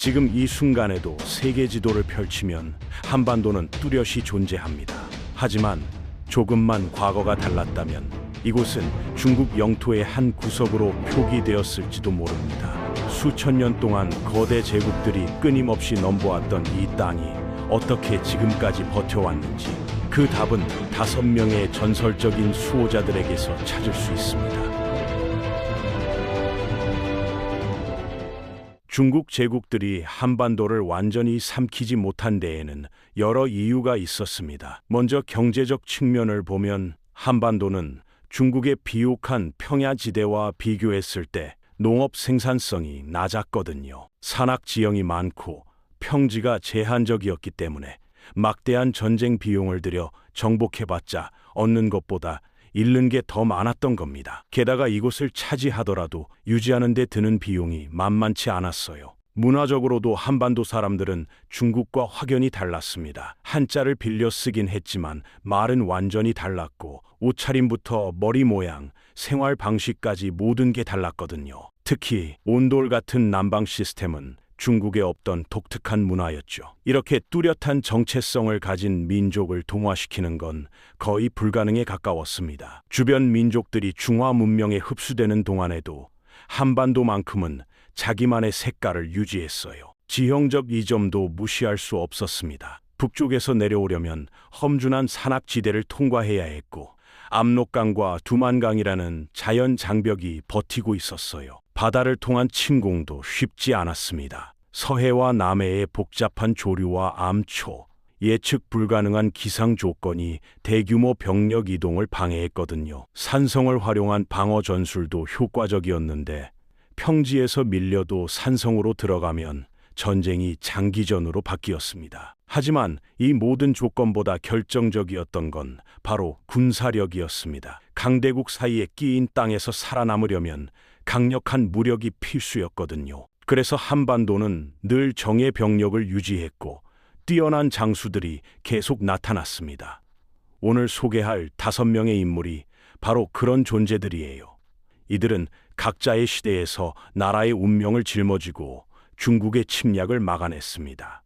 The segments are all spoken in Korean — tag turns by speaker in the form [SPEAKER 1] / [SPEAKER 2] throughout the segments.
[SPEAKER 1] 지금 이 순간에도 세계 지도를 펼치면 한반도는 뚜렷이 존재합니다. 하지만 조금만 과거가 달랐다면 이곳은 중국 영토의 한 구석으로 표기되었을지도 모릅니다. 수천 년 동안 거대 제국들이 끊임없이 넘보았던 이 땅이 어떻게 지금까지 버텨왔는지 그 답은 5명의 전설적인 수호자들에게서 찾을 수 있습니다. 중국 제국들이 한반도를 완전히 삼키지 못한 데에는 여러 이유가 있었습니다. 먼저 경제적 측면을 보면 한반도는 중국의 비옥한 평야지대와 비교했을 때 농업 생산성이 낮았거든요. 산악 지형이 많고 평지가 제한적이었기 때문에 막대한 전쟁 비용을 들여 정복해봤자 얻는 것보다 잃는 게 더 많았던 겁니다. 게다가 이곳을 차지하더라도 유지하는 데 드는 비용이 만만치 않았어요. 문화적으로도 한반도 사람들은 중국과 확연히 달랐습니다. 한자를 빌려 쓰긴 했지만 말은 완전히 달랐고 옷차림부터 머리 모양, 생활 방식까지 모든 게 달랐거든요. 특히 온돌 같은 난방 시스템은 중국에 없던 독특한 문화였죠. 이렇게 뚜렷한 정체성을 가진 민족을 동화시키는 건 거의 불가능에 가까웠습니다. 주변 민족들이 중화 문명에 흡수되는 동안에도 한반도만큼은 자기만의 색깔을 유지했어요. 지형적 이점도 무시할 수 없었습니다. 북쪽에서 내려오려면 험준한 산악지대를 통과해야 했고 압록강과 두만강이라는 자연 장벽이 버티고 있었어요. 바다를 통한 침공도 쉽지 않았습니다. 서해와 남해의 복잡한 조류와 암초, 예측 불가능한 기상 조건이 대규모 병력 이동을 방해했거든요. 산성을 활용한 방어 전술도 효과적이었는데 평지에서 밀려도 산성으로 들어가면 전쟁이 장기전으로 바뀌었습니다. 하지만 이 모든 조건보다 결정적이었던 건 바로 군사력이었습니다. 강대국 사이에 끼인 땅에서 살아남으려면 강력한 무력이 필수였거든요. 그래서 한반도는 늘 정예 병력을 유지했고 뛰어난 장수들이 계속 나타났습니다. 오늘 소개할 5명의 인물이 바로 그런 존재들이에요. 이들은 각자의 시대에서 나라의 운명을 짊어지고 중국의 침략을 막아냈습니다.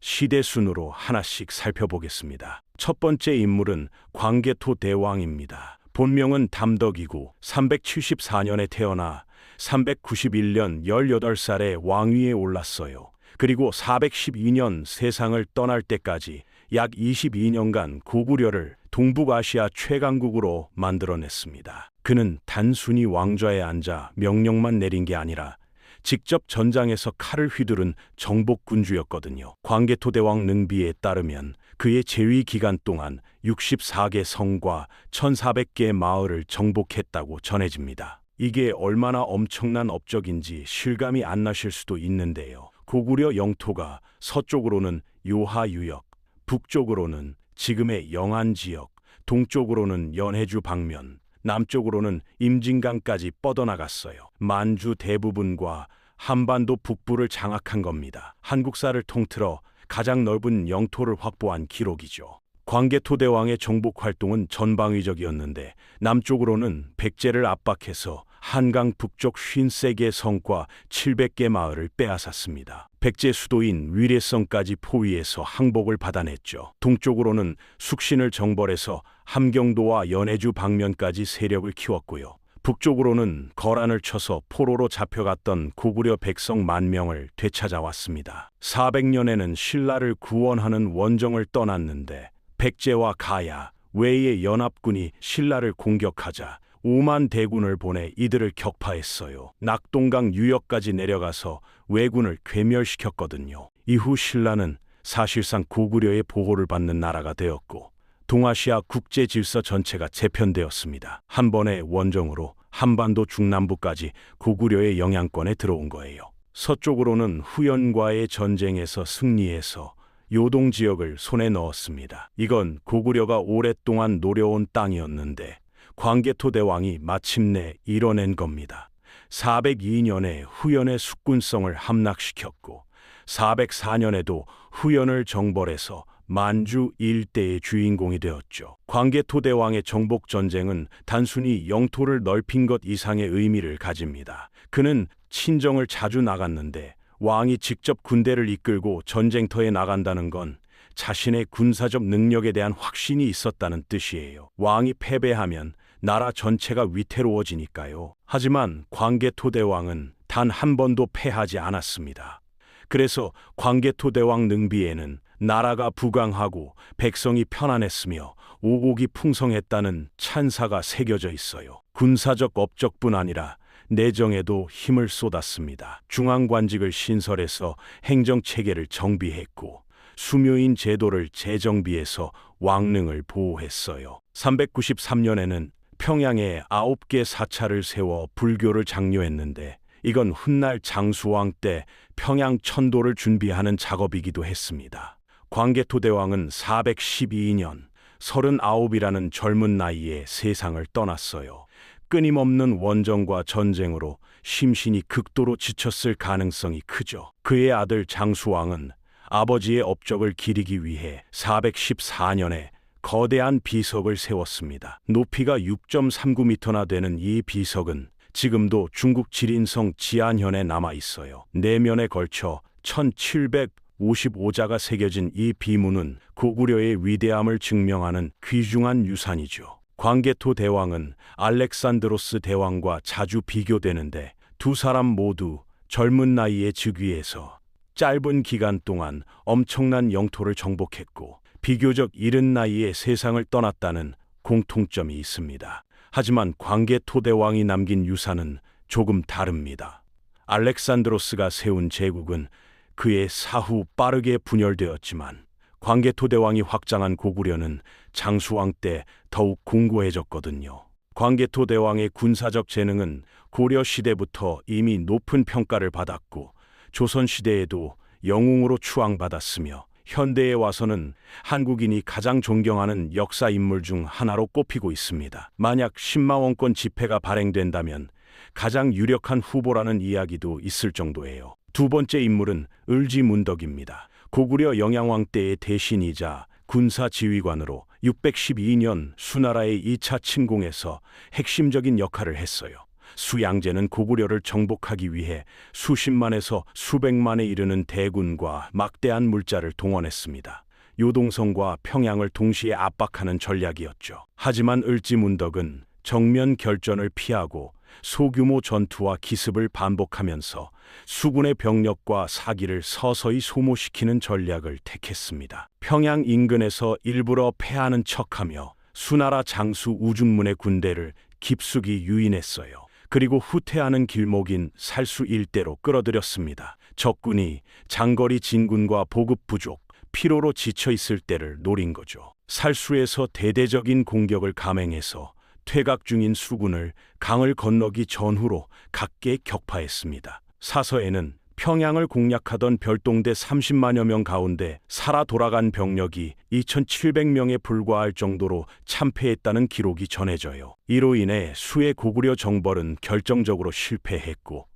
[SPEAKER 1] 시대 순으로 하나씩 살펴보겠습니다. 첫 번째 인물은 광개토 대왕입니다. 본명은 담덕이고 374년에 태어나 391년 18살에 왕위에 올랐어요. 그리고 412년 세상을 떠날 때까지 약 22년간 고구려를 동북아시아 최강국으로 만들어냈습니다. 그는 단순히 왕좌에 앉아 명령만 내린 게 아니라 직접 전장에서 칼을 휘두른 정복군주였거든요. 광개토 대왕 능비에 따르면 그의 재위 기간 동안 64개 성과 1400개의 마을을 정복했다고 전해집니다. 이게 얼마나 엄청난 업적인지 실감이 안 나실 수도 있는데요. 고구려 영토가 서쪽으로는 요하유역, 북쪽으로는 지금의 영안 지역, 동쪽으로는 연해주 방면, 남쪽으로는 임진강까지 뻗어나갔어요. 만주 대부분과 한반도 북부를 장악한 겁니다. 한국사를 통틀어 가장 넓은 영토를 확보한 기록이죠. 광개토 대왕의 정복 활동은 전방위적이었는데 남쪽으로는 백제를 압박해서 한강 북쪽 53개 성과 700개 마을을 빼앗았습니다. 백제 수도인 위례성까지 포위해서 항복을 받아냈죠. 동쪽으로는 숙신을 정벌해서 함경도와 연해주 방면까지 세력을 키웠고요. 북쪽으로는 거란을 쳐서 포로로 잡혀갔던 고구려 백성 10,000명을 되찾아왔습니다. 400년에는 신라를 구원하는 원정을 떠났는데 백제와 가야, 외의 연합군이 신라를 공격하자 5만 대군을 보내 이들을 격파했어요. 낙동강 유역까지 내려가서 왜군을 괴멸시켰거든요. 이후 신라는 사실상 고구려의 보호를 받는 나라가 되었고 동아시아 국제 질서 전체가 재편되었습니다. 한 번의 원정으로 한반도 중남부까지 고구려의 영향권에 들어온 거예요. 서쪽으로는 후연과의 전쟁에서 승리해서 요동 지역을 손에 넣었습니다. 이건 고구려가 오랫동안 노려온 땅이었는데 광개토 대왕이 마침내 이뤄낸 겁니다. 402년에 후연의 숙군성을 함락시켰고 404년에도 후연을 정벌해서 만주 일대의 주인공이 되었죠. 광개토 대왕의 정복 전쟁은 단순히 영토를 넓힌 것 이상의 의미를 가집니다. 그는 친정을 자주 나갔는데 왕이 직접 군대를 이끌고 전쟁터에 나간다는 건 자신의 군사적 능력에 대한 확신이 있었다는 뜻이에요. 왕이 패배하면 나라 전체가 위태로워지니까요. 하지만 광개토대왕은 단 한 번도 패하지 않았습니다. 그래서 광개토대왕 능비에는 나라가 부강하고 백성이 편안했으며 오곡이 풍성했다는 찬사가 새겨져 있어요. 군사적 업적뿐 아니라 내정에도 힘을 쏟았습니다. 중앙관직을 신설해서 행정체계를 정비했고 수묘인 제도를 재정비해서 왕릉을 보호했어요. 393년에는 평양에 9개 사찰을 세워 불교를 장려했는데 이건 훗날 장수왕 때 평양 천도를 준비하는 작업이기도 했습니다. 광개토대왕은 412년 39이라는 젊은 나이에 세상을 떠났어요. 끊임없는 원정과 전쟁으로 심신이 극도로 지쳤을 가능성이 크죠. 그의 아들 장수왕은 아버지의 업적을 기리기 위해 414년에 거대한 비석을 세웠습니다. 높이가 6.39m나 되는 이 비석은 지금도 중국 지린성 지안현에 남아 있어요. 내면에 걸쳐 1755자가 새겨진 이 비문은 고구려의 위대함을 증명하는 귀중한 유산이죠. 광개토 대왕은 알렉산드로스 대왕과 자주 비교되는데 두 사람 모두 젊은 나이에 즉위해서 짧은 기간 동안 엄청난 영토를 정복했고 비교적 이른 나이에 세상을 떠났다는 공통점이 있습니다. 하지만 광개토대왕이 남긴 유산은 조금 다릅니다. 알렉산드로스가 세운 제국은 그의 사후 빠르게 분열되었지만 광개토대왕이 확장한 고구려는 장수왕 때 더욱 공고해졌거든요. 광개토대왕의 군사적 재능은 고려 시대부터 이미 높은 평가를 받았고 조선 시대에도 영웅으로 추앙받았으며 현대에 와서는 한국인이 가장 존경하는 역사 인물 중 하나로 꼽히고 있습니다. 만약 신마원권 집회가 발행된다면 가장 유력한 후보라는 이야기도 있을 정도예요. 두 번째 인물은 을지문덕입니다. 고구려 영양왕 때의 대신이자 군사 지휘관으로 612년 수나라의 2차 침공에서 핵심적인 역할을 했어요. 수양제는 고구려를 정복하기 위해 수십만에서 수백만에 이르는 대군과 막대한 물자를 동원했습니다. 요동성과 평양을 동시에 압박하는 전략이었죠. 하지만 을지문덕은 정면 결전을 피하고 소규모 전투와 기습을 반복하면서 수군의 병력과 사기를 서서히 소모시키는 전략을 택했습니다. 평양 인근에서 일부러 패하는 척하며 수나라 장수 우중문의 군대를 깊숙이 유인했어요. 그리고 후퇴하는 길목인 살수 일대로 끌어들였습니다. 적군이 장거리 진군과 보급 부족, 피로로 지쳐 있을 때를 노린 거죠. 살수에서 대대적인 공격을 감행해서 퇴각 중인 수군을 강을 건너기 전후로 각계 격파했습니다. 사서에는 평양을 공략하던 별동대 30만여 명 가운데 살아 돌아간 병력이 2,700명에 불과할 정도로 참패했다는 기록이 전해져요. 이로 인해 수의 고구려 정벌은 결정적으로 실패했고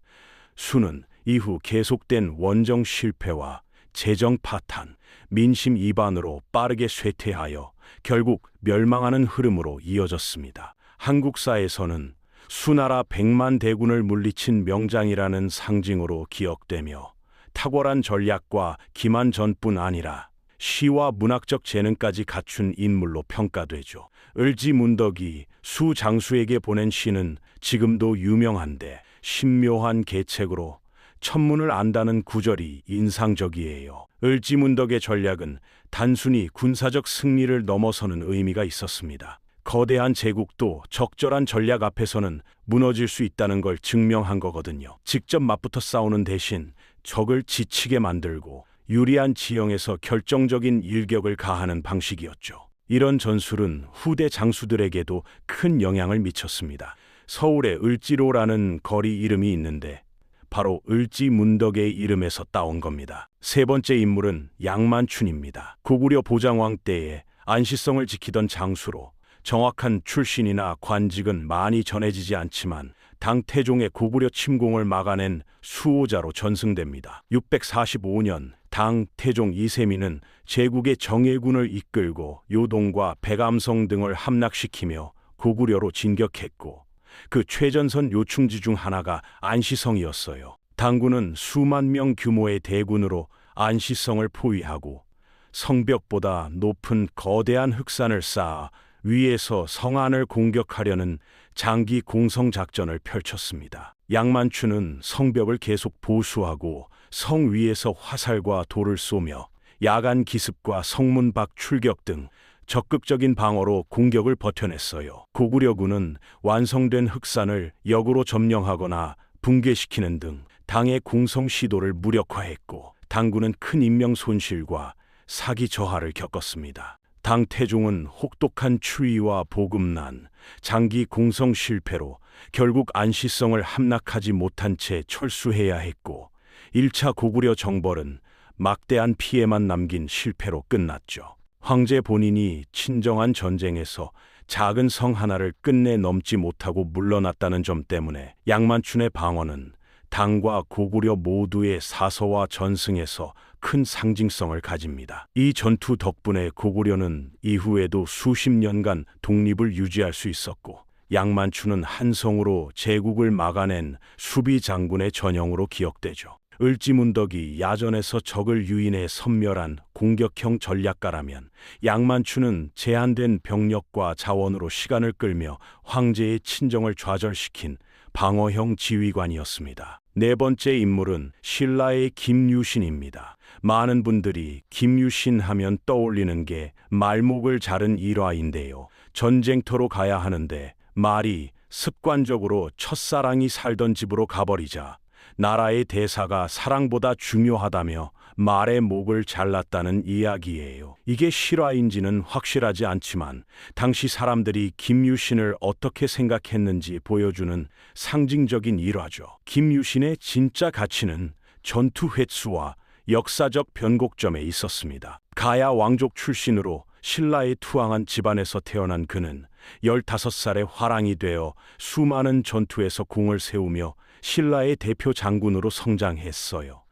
[SPEAKER 1] 수는 이후 계속된 원정 실패와 재정 파탄, 민심 이반으로 빠르게 쇠퇴하여 결국 멸망하는 흐름으로 이어졌습니다. 한국사에서는 수나라 100만 대군을 물리친 명장이라는 상징으로 기억되며 탁월한 전략과 기만 전뿐 아니라 시와 문학적 재능까지 갖춘 인물로 평가되죠. 을지문덕이 수 장수에게 보낸 시는 지금도 유명한데 신묘한 계책으로 천문을 안다는 구절이 인상적이에요. 을지문덕의 전략은 단순히 군사적 승리를 넘어서는 의미가 있었습니다. 거대한 제국도 적절한 전략 앞에서는 무너질 수 있다는 걸 증명한 거거든요. 직접 맞붙어 싸우는 대신 적을 지치게 만들고 유리한 지형에서 결정적인 일격을 가하는 방식이었죠. 이런 전술은 후대 장수들에게도 큰 영향을 미쳤습니다. 서울에 을지로라는 거리 이름이 있는데 바로 을지문덕의 이름에서 따온 겁니다. 세 번째 인물은 양만춘입니다. 고구려 보장왕 때에 안시성을 지키던 장수로 정확한 출신이나 관직은 많이 전해지지 않지만 당 태종의 고구려 침공을 막아낸 수호자로 전승됩니다. 645년 당 태종 이세민은 제국의 정예군을 이끌고 요동과 백암성 등을 함락시키며 고구려로 진격했고 그 최전선 요충지 중 하나가 안시성이었어요. 당군은 수만 명 규모의 대군으로 안시성을 포위하고 성벽보다 높은 거대한 흑산을 쌓아 위에서 성안을 공격하려는 장기 공성 작전을 펼쳤습니다. 양만추는 성벽을 계속 보수하고 성 위에서 화살과 돌을 쏘며 야간 기습과 성문 밖 출격 등 적극적인 방어로 공격을 버텨냈어요. 고구려군은 완성된 흑산을 역으로 점령하거나 붕괴시키는 등 당의 공성 시도를 무력화했고, 당군은 큰 인명 손실과 사기 저하를 겪었습니다. 당 태종은 혹독한 추위와 보급난, 장기 공성 실패로 결국 안시성을 함락하지 못한 채 철수해야 했고, 1차 고구려 정벌은 막대한 피해만 남긴 실패로 끝났죠. 황제 본인이 친정한 전쟁에서 작은 성 하나를 끝내 넘지 못하고 물러났다는 점 때문에 양만춘의 방어는 당과 고구려 모두의 사서와 전승에서 큰 상징성을 가집니다. 이 전투 덕분에 고구려는 이후에도 수십 년간 독립을 유지할 수 있었고, 양만추는 한성으로 제국을 막아낸 수비 장군의 전형으로 기억되죠. 을지문덕이 야전에서 적을 유인해 섬멸한 공격형 전략가라면, 양만추는 제한된 병력과 자원으로 시간을 끌며 황제의 친정을 좌절시킨 방어형 지휘관이었습니다. 네 번째 인물은 신라의 김유신입니다. 많은 분들이 김유신 하면 떠올리는 게 말목을 자른 일화인데요. 전쟁터로 가야 하는데 말이 습관적으로 첫사랑이 살던 집으로 가버리자 나라의 대사가 사랑보다 중요하다며 말의 목을 잘랐다는 이야기예요. 이게 실화인지는 확실하지 않지만 당시 사람들이 김유신을 어떻게 생각했는지 보여주는 상징적인 일화죠. 김유신의 진짜 가치는 전투 횟수와 역사적 변곡점에 있었습니다. 가야 왕족 출신으로 신라의 투항한 집안에서 태어난 그는 15살에 화랑이 되어 수많은 전투에서 공을 세우며 신라의 대표 장군으로 성장했어요.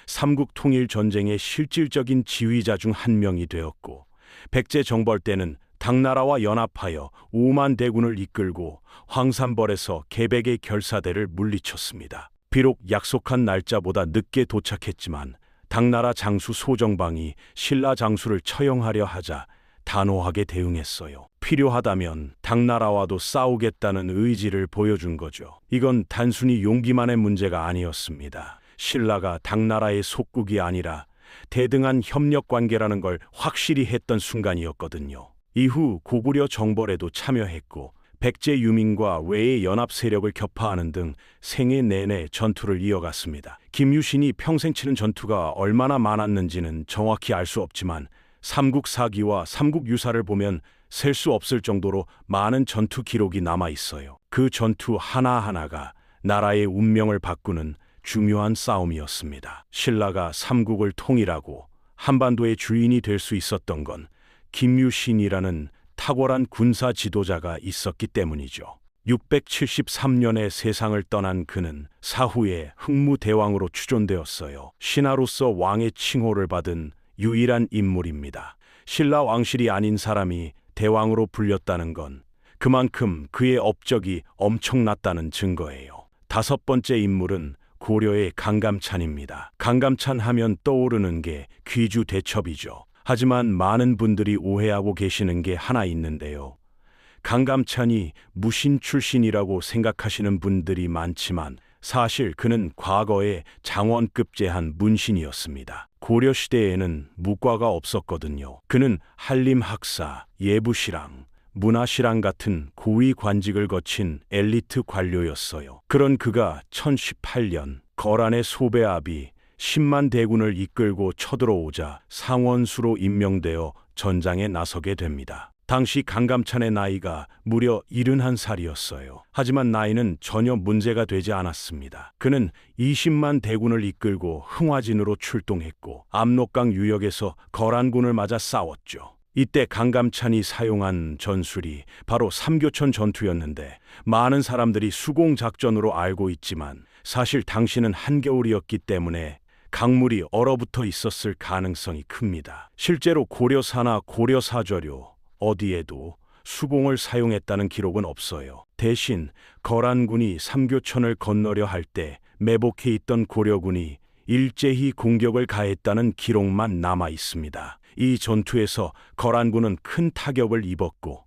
[SPEAKER 1] 삼국 통일 전쟁의 실질적인 지휘자 중 한 명이 되었고, 백제 정벌 때는 당나라와 연합하여 5만 대군을 이끌고 황산벌에서 개백의 결사대를 물리쳤습니다. 비록 약속한 날짜보다 늦게 도착했지만 당나라 장수 소정방이 신라 장수를 처형하려 하자 단호하게 대응했어요. 필요하다면 당나라와도 싸우겠다는 의지를 보여준 거죠. 이건 단순히 용기만의 문제가 아니었습니다. 신라가 당나라의 속국이 아니라 대등한 협력 관계라는 걸 확실히 했던 순간이었거든요. 이후 고구려 정벌에도 참여했고, 백제 유민과 외의 연합 세력을 격파하는 등 생애 내내 전투를 이어갔습니다. 김유신이 평생 치른 전투가 얼마나 많았는지는 정확히 알 수 없지만 삼국 사기와 삼국 유사를 보면 셀 수 없을 정도로 많은 전투 기록이 남아 있어요. 그 전투 하나하나가 나라의 운명을 바꾸는 중요한 싸움이었습니다. 신라가 삼국을 통일하고 한반도의 주인이 될 수 있었던 건 김유신이라는 탁월한 군사 지도자가 있었기 때문이죠. 673년에 세상을 떠난 그는 사후에 흥무대왕으로 추존되었어요. 신하로서 왕의 칭호를 받은 유일한 인물입니다. 신라 왕실이 아닌 사람이 대왕으로 불렸다는 건 그만큼 그의 업적이 엄청났다는 증거예요. 다섯 번째 인물은 고려의 강감찬입니다. 강감찬 하면 떠오르는 게 귀주 대첩이죠. 하지만 많은 분들이 오해하고 계시는 게 하나 있는데요. 강감찬이 무신 출신이라고 생각하시는 분들이 많지만 사실 그는 과거에 장원급 제한 문신이었습니다. 고려시대에는 무과가 없었거든요. 그는 한림학사, 예부시랑, 문화시랑 같은 고위 관직을 거친 엘리트 관료였어요. 그런 그가 1018년 거란의 소배압이 10만 대군을 이끌고 쳐들어오자 상원수로 임명되어 전장에 나서게 됩니다. 당시 강감찬의 나이가 무려 71살이었어요. 하지만 나이는 전혀 문제가 되지 않았습니다. 그는 20만 대군을 이끌고 흥화진으로 출동했고 압록강 유역에서 거란군을 맞아 싸웠죠. 이때 강감찬이 사용한 전술이 바로 삼교천 전투였는데, 많은 사람들이 수공작전으로 알고 있지만 사실 당시는 한겨울이었기 때문에 강물이 얼어붙어 있었을 가능성이 큽니다. 실제로 고려사나 고려사저료 어디에도 수공을 사용했다는 기록은 없어요. 대신 거란군이 삼교천을 건너려 할 때 매복해 있던 고려군이 일제히 공격을 가했다는 기록만 남아 있습니다. 이 전투에서 거란군은 큰 타격을 입었고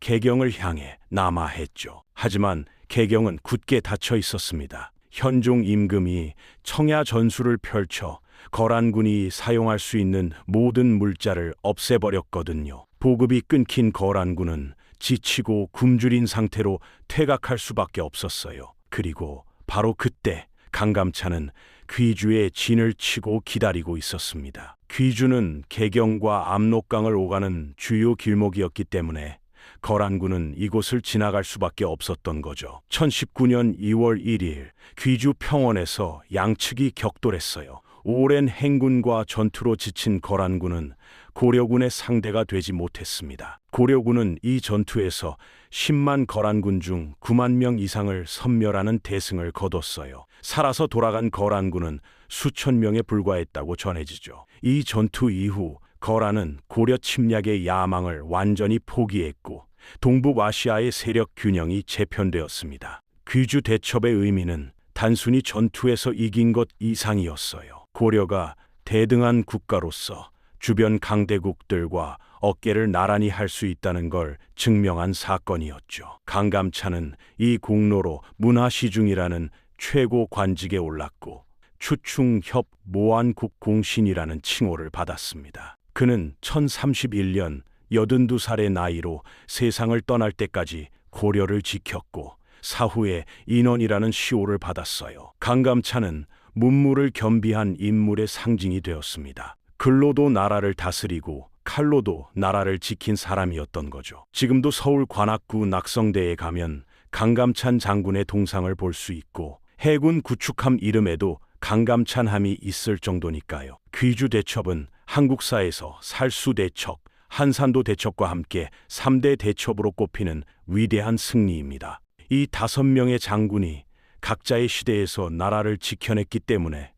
[SPEAKER 1] 개경을 향해 남하했죠. 하지만 개경은 굳게 닫혀 있었습니다. 현종 임금이 청야 전술을 펼쳐 거란군이 사용할 수 있는 모든 물자를 없애버렸거든요. 보급이 끊긴 거란군은 지치고 굶주린 상태로 퇴각할 수밖에 없었어요. 그리고 바로 그때 강감찬은 귀주에 진을 치고 기다리고 있었습니다. 귀주는 개경과 압록강을 오가는 주요 길목이었기 때문에 거란군은 이곳을 지나갈 수밖에 없었던 거죠. 1019년 2월 1일 귀주 평원에서 양측이 격돌했어요. 오랜 행군과 전투로 지친 거란군은 고려군의 상대가 되지 못했습니다. 고려군은 이 전투에서 10만 거란군 중 9만 명 이상을 섬멸하는 대승을 거뒀어요. 살아서 돌아간 거란군은 수천 명에 불과했다고 전해지죠. 이 전투 이후 거란은 고려 침략의 야망을 완전히 포기했고 동북아시아의 세력 균형이 재편되었습니다. 귀주 대첩의 의미는 단순히 전투에서 이긴 것 이상이었어요. 고려가 대등한 국가로서 주변 강대국들과 어깨를 나란히 할 수 있다는 걸 증명한 사건이었죠. 강감찬은 이 공로로 문화시중이라는 최고 관직에 올랐고 추충협 모안국공신이라는 칭호를 받았습니다. 그는 1031년 82살의 나이로 세상을 떠날 때까지 고려를 지켰고 사후에 인원이라는 시호를 받았어요. 강감찬은 문무를 겸비한 인물의 상징이 되었습니다. 글로도 나라를 다스리고 칼로도 나라를 지킨 사람이었던 거죠. 지금도 서울 관악구 낙성대에 가면 강감찬 장군의 동상을 볼 수 있고 해군 구축함 이름에도 강감찬함이 있을 정도니까요. 귀주 대첩은 한국사에서 살수 대첩, 한산도 대첩과 함께 3대 대첩으로 꼽히는 위대한 승리입니다. 이 5명의 장군이 각자의 시대에서 나라를 지켜냈기 때문에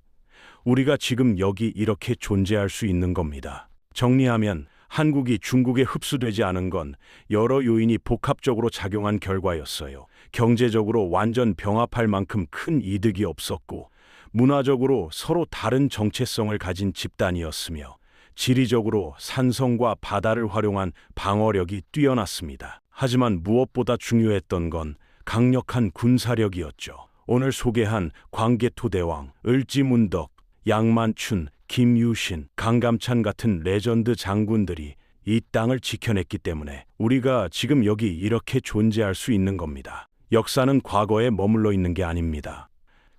[SPEAKER 1] 우리가 지금 여기 이렇게 존재할 수 있는 겁니다. 정리하면 한국이 중국에 흡수되지 않은 건 여러 요인이 복합적으로 작용한 결과였어요. 경제적으로 완전 병합할 만큼 큰 이득이 없었고 문화적으로 서로 다른 정체성을 가진 집단이었으며 지리적으로 산성과 바다를 활용한 방어력이 뛰어났습니다. 하지만 무엇보다 중요했던 건 강력한 군사력이었죠. 오늘 소개한 광개토대왕, 을지문덕, 양만춘, 김유신, 강감찬 같은 레전드 장군들이 이 땅을 지켜냈기 때문에 우리가 지금 여기 이렇게 존재할 수 있는 겁니다. 역사는 과거에 머물러 있는 게 아닙니다.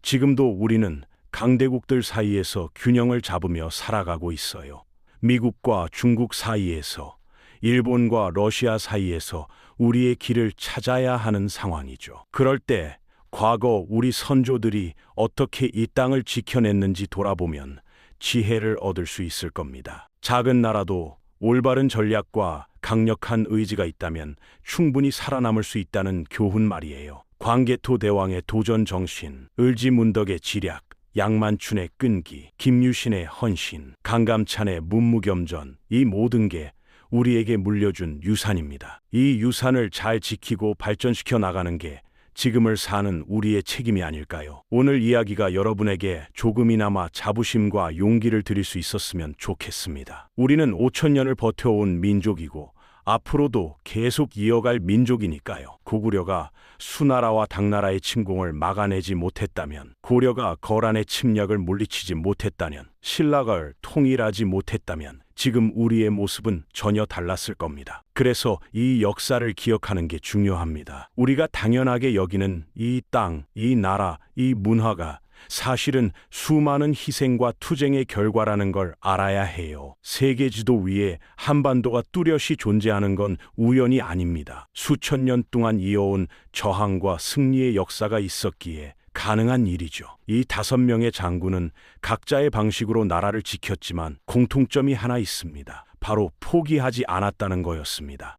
[SPEAKER 1] 지금도 우리는 강대국들 사이에서 균형을 잡으며 살아가고 있어요. 미국과 중국 사이에서, 일본과 러시아 사이에서 우리의 길을 찾아야 하는 상황이죠. 그럴 때 과거 우리 선조들이 어떻게 이 땅을 지켜냈는지 돌아보면 지혜를 얻을 수 있을 겁니다. 작은 나라도 올바른 전략과 강력한 의지가 있다면 충분히 살아남을 수 있다는 교훈 말이에요. 광개토 대왕의 도전 정신, 을지문덕의 지략, 양만춘의 끈기, 김유신의 헌신, 강감찬의 문무겸전, 이 모든 게 우리에게 물려준 유산입니다. 이 유산을 잘 지키고 발전시켜 나가는 게 지금을 사는 우리의 책임이 아닐까요? 오늘 이야기가 여러분에게 조금이나마 자부심과 용기를 드릴 수 있었으면 좋겠습니다. 우리는 5,000년을 버텨온 민족이고 앞으로도 계속 이어갈 민족이니까요. 고구려가 수나라와 당나라의 침공을 막아내지 못했다면, 고려가 거란의 침략을 물리치지 못했다면, 신라를 통일하지 못했다면 지금 우리의 모습은 전혀 달랐을 겁니다. 그래서 이 역사를 기억하는 게 중요합니다. 우리가 당연하게 여기는 이 땅, 이 나라, 이 문화가 사실은 수많은 희생과 투쟁의 결과라는 걸 알아야 해요. 세계 지도 위에 한반도가 뚜렷이 존재하는 건 우연이 아닙니다. 수천 년 동안 이어온 저항과 승리의 역사가 있었기에 가능한 일이죠. 이 5명의 장군은 각자의 방식으로 나라를 지켰지만 공통점이 하나 있습니다. 바로 포기하지 않았다는 거였습니다.